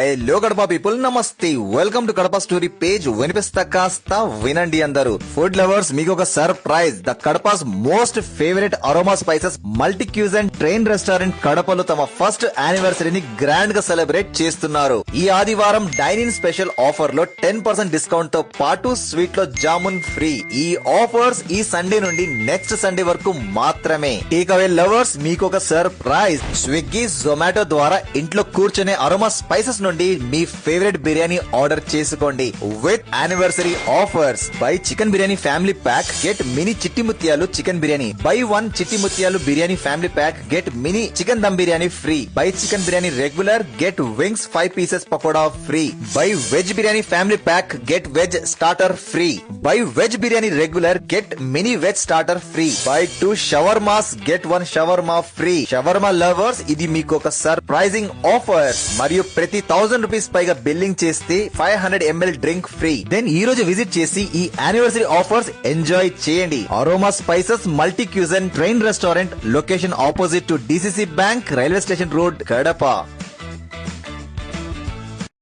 Hello Kadapa people, నమస్తే. Welcome to Kadapa story page. వినిపిస్తా కాస్త వినండి అందరూ. ఫుడ్ లవర్స్, మీకు ఒక surprise. The Kadapa's most favourite aroma spices multi cuisine train restaurant కడపలో తమ ఫస్ట్ యానివర్సరీని గ్రాండ్ గా సెలబ్రేట్ చేస్తున్నారు. ఈ ఆదివారం డైనింగ్ స్పెషల్ ఆఫర్ లో 10% డిస్కౌంట్ తో పాటు స్వీట్ లో జామున్ ఫ్రీ. ఈ ఆఫర్స్ ఈ సండే నుండి నెక్స్ట్ సండే వరకు మాత్రమే. టేక్ అవే లవర్స్, మీకు ఒక సర్ప్రైజ్. స్విగ్గీ, జొమాటో ద్వారా ఇంట్లో కూర్చునే అరోమా స్పైసెస్ నుండి మీ ఫేవరెట్ బిర్యానీ ఆర్డర్ చేసుకోండి with anniversary offers. Buy chicken biryani family pack get mini చిట్టి ముత్యాలు చికెన్ బిర్యానీ. బై 1 చిట్టి ముత్యాలు biryani family pack get mini chicken dum biryani free. Buy chicken biryani regular get wings 5 pieces pakoda free. Buy veg biryani family pack get veg starter free. Buy veg biryani regular get mini veg starter free. Buy 2 shawarmas get 1 shawarma free. Shawarma lovers, ఇది మీకు ఒక surprising offer. మరియు ప్రతి 1000 rupees పైగా billing చేస్తే 500 ml drink free. Then ఈ రోజు visit చేసి ఈ యానివర్సరీ ఆఫర్స్ ఎంజాయ్ చేయండి. Aroma spices multi cuisine train restaurant, location opposite to DCC bank, railway station road, Kadapa.